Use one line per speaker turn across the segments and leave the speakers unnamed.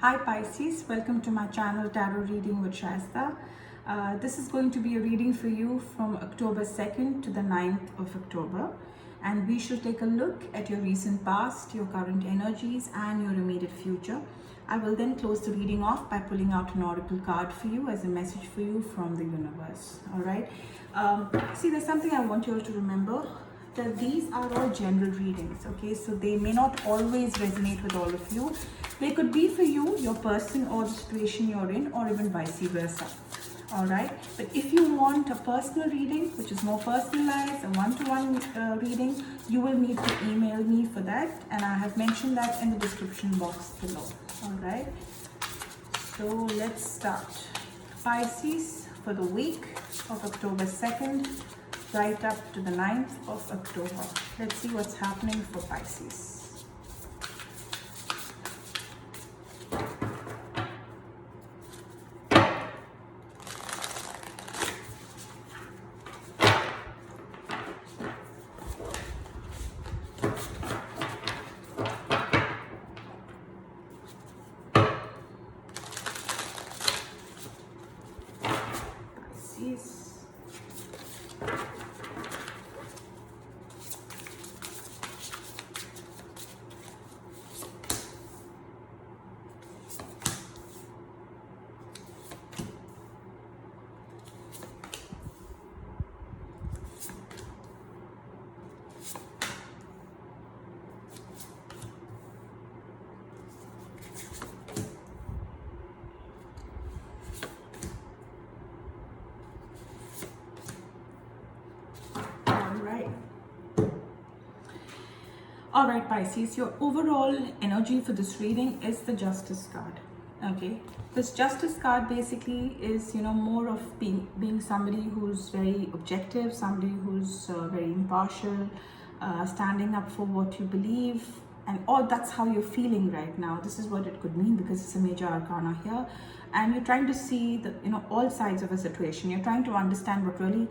Hi Pisces, welcome to my channel Tarot Reading with Shasta. This is going to be a reading for you from October 2nd to the 9th of October, and we shall take a look at your recent past, your current energies and your immediate future. I will then close the reading off by pulling out an oracle card for you as a message for you from the universe. Alright, see, there's something I want you all to remember, that these are all general readings, okay? So they may not always resonate with all of you. They could be for you, your person or the situation you're in, or even vice versa. All right, but if you want a personal reading, which is more personalized, a one-to-one reading, you will need to email me for that, and I have mentioned that in the description box below. All right, so let's start. Pisces, for the week of October 2nd right up to the 9th of October. Let's see what's happening for Pisces. Pisces. All right, Pisces, your overall energy for this reading is the Justice card. Okay, this Justice card basically is, more of being somebody who's very objective, somebody who's very impartial, standing up for what you believe, and all that's how you're feeling right now. This is what it could mean because it's a major arcana here, and you're trying to see the all sides of a situation. You're trying to understand what really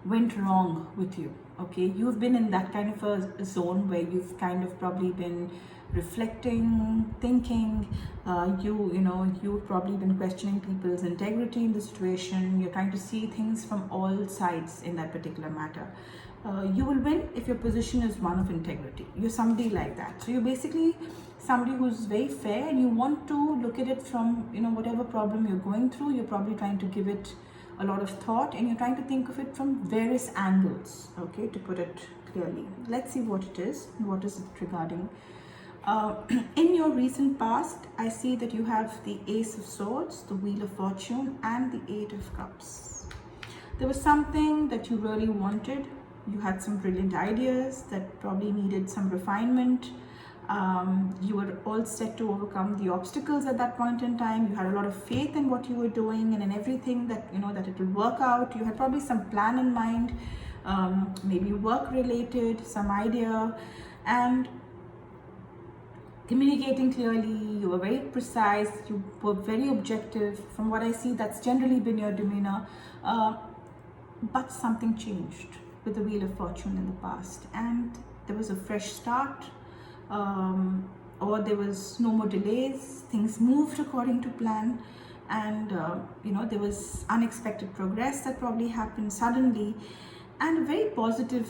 went wrong with you. Okay, you've been in that kind of a zone where you've kind of probably been reflecting, thinking, you've probably been questioning people's integrity in the situation. You're trying to see things from all sides in that particular matter. You will win if your position is one of integrity. You're somebody like that. So you're basically somebody who's very fair, and you want to look at it from, whatever problem you're going through, you're probably trying to give it a lot of thought, and you're trying to think of it from various angles, okay, to put it clearly. Let's see what it is. What is it regarding? In your recent past, I see that you have the Ace of Swords, the Wheel of Fortune, and the Eight of Cups. There was something that you really wanted. You had some brilliant ideas that probably needed some refinement. You were all set to overcome the obstacles at that point in time. You had a lot of faith in what you were doing and in everything that, that it will work out. You had probably some plan in mind, maybe work related, some idea, and communicating clearly. You were very precise, you were very objective. From what I see, that's generally been your demeanor, but something changed with the Wheel of Fortune in the past, and there was a fresh start, or there was no more delays. Things moved according to plan, and there was unexpected progress that probably happened suddenly, and a very positive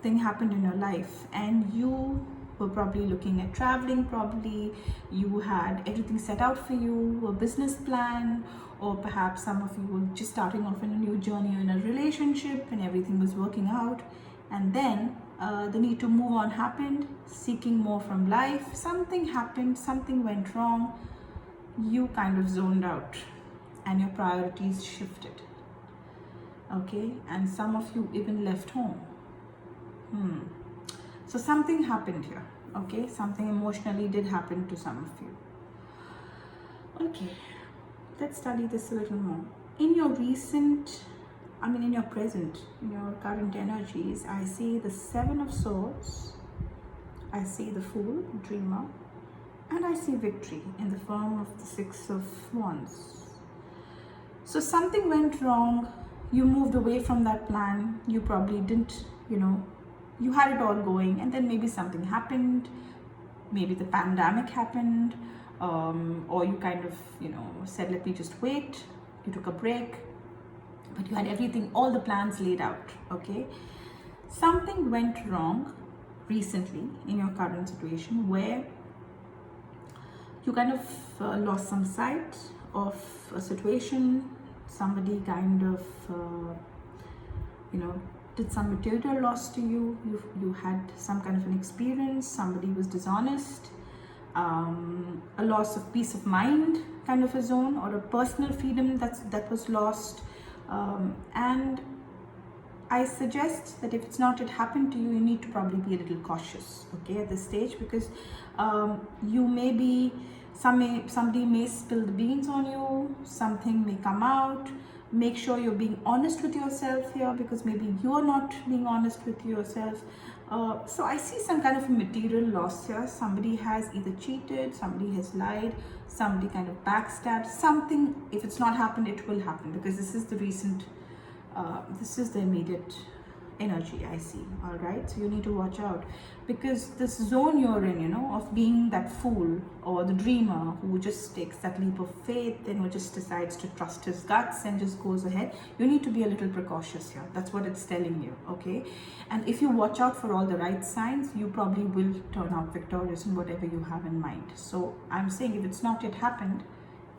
thing happened in your life, and you were probably looking at traveling. Probably you had everything set out for you, a business plan, or perhaps some of you were just starting off in a new journey in a relationship and everything was working out, and then the need to move on happened, seeking more from life. Something happened, something went wrong, you kind of zoned out and your priorities shifted, okay, and some of you even left home. So something happened here, okay? Something emotionally did happen to some of you. Okay, let's study this a little more. In your present, in your current energies, I see the Seven of Swords, I see the Fool, Dreamer, and I see victory in the form of the Six of Wands. So something went wrong, you moved away from that plan, you probably didn't, you had it all going, and then maybe something happened, maybe the pandemic happened, or you kind of, said, let me just wait. You took a break, but you had everything, all the plans laid out. Okay, something went wrong recently in your current situation where you kind of lost some sight of a situation. Somebody kind of did some material loss to you. You had some kind of an experience. Somebody was dishonest. A loss of peace of mind kind of a zone, or a personal freedom that was lost. And I suggest that if it's not yet happened to you, you need to probably be a little cautious, okay, at this stage, because you may be, somebody may spill the beans on you, something may come out. Make sure you're being honest with yourself here, because maybe you're not being honest with yourself. So I see some kind of a material loss here. Somebody has either cheated, somebody has lied, somebody kind of backstabbed, something. If it's not happened, it will happen, because this is the recent, this is the immediate energy I see. All right, so you need to watch out, because this zone you're in, of being that fool or the dreamer who just takes that leap of faith and who just decides to trust his guts and just goes ahead, you need to be a little precautious here. That's what it's telling you. Okay, and if you watch out for all the right signs, you probably will turn out victorious in whatever you have in mind. So I'm saying, if it's not yet happened,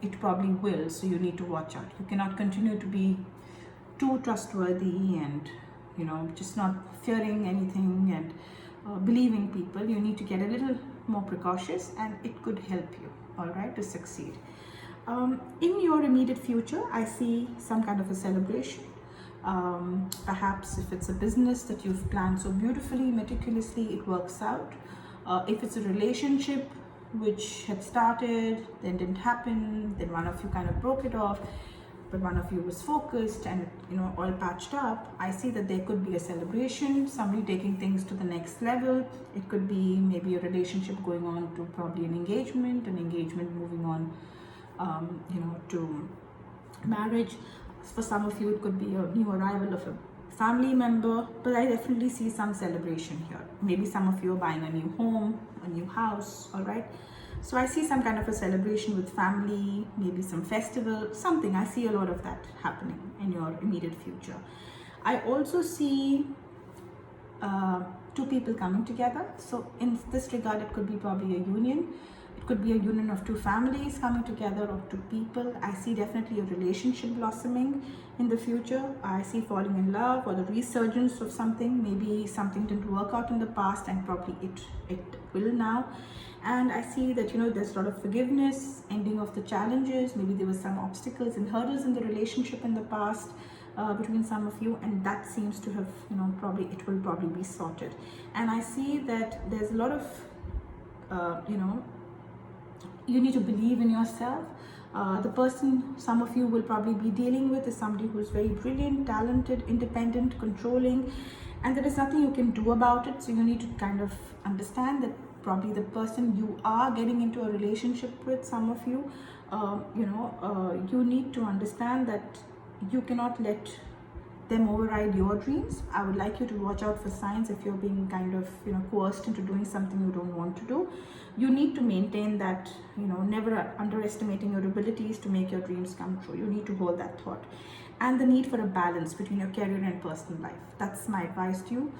it probably will. So you need to watch out. You cannot continue to be too trustworthy and just not fearing anything and believing people. You need to get a little more precautious, and it could help you, all right, to succeed. In your immediate future, I see some kind of a celebration. Perhaps if it's a business that you've planned so beautifully, meticulously, it works out. If it's a relationship which had started, then didn't happen, then one of you kind of broke it off, but one of you was focused and all patched up, I see that there could be a celebration, somebody taking things to the next level. It could be maybe a relationship going on to probably an engagement moving on to marriage. For some of you, it could be a new arrival of a family member, but I definitely see some celebration here. Maybe some of you are buying a new home, a new house, all right? So I see some kind of a celebration with family, maybe some festival, something. I see a lot of that happening in your immediate future. I also see two people coming together. So in this regard, it could be probably a union. It could be a union of two families coming together, or two people. I see definitely a relationship blossoming in the future. I see falling in love, or the resurgence of something. Maybe something didn't work out in the past and probably it will now. And I see that there's a lot of forgiveness, ending of the challenges. Maybe there were some obstacles and hurdles in the relationship in the past between some of you, and that seems to have it will probably be sorted. And I see that there's a lot of you need to believe in yourself. The person some of you will probably be dealing with is somebody who's very brilliant, talented, independent, controlling, and there is nothing you can do about it. So you need to kind of understand that probably the person you are getting into a relationship with, some of you, you need to understand that you cannot let them override your dreams. I would like you to watch out for signs if you're being kind of coerced into doing something you don't want to do. You need to maintain that, never underestimating your abilities to make your dreams come true. You need to hold that thought. And the need for a balance between your career and personal life. That's my advice to you.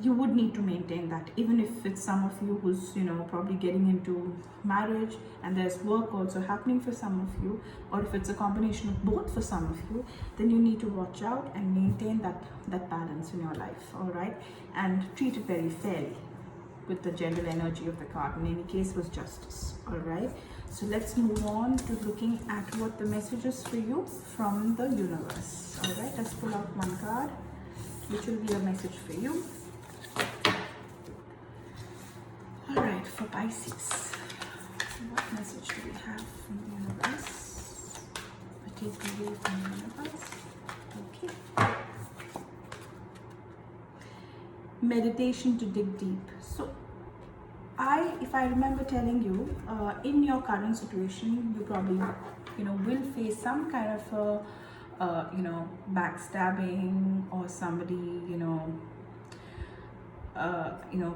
You would need to maintain that, even if it's some of you who's probably getting into marriage and there's work also happening for some of you, or if it's a combination of both for some of you, then you need to watch out and maintain that balance in your life, all right? And treat it very fairly with the general energy of the card. In any case, was justice, all right? So let's move on to looking at what the message is for you from the universe. All right, let's pull out one card, which will be a message for you. All right, for Pisces, what message do we have from the universe? A takeaway from the universe. Okay. Meditation to dig deep. So if I remember telling you, in your current situation, you probably, will face some kind of a, backstabbing, or somebody,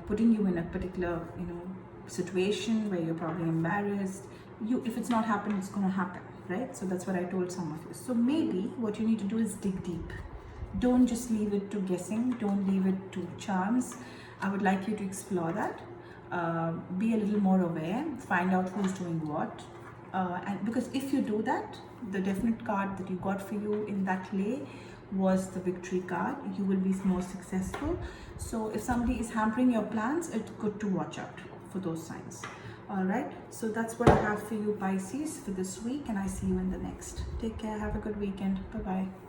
putting you in a particular, situation where you're probably embarrassed. If it's not happened, it's going to happen, right? So that's what I told some of you. So maybe what you need to do is dig deep. Don't just leave it to guessing, don't leave it to chance. I would like you to explore that. Be a little more aware, find out who's doing what, and because if you do that, the definite card that you got for you in that lay was the victory card. You will be more successful. So if somebody is hampering your plans, it's good to watch out for those signs. All right, so that's what I have for you, Pisces, for this week, and I see you in the next. Take care, have a good weekend. Bye bye.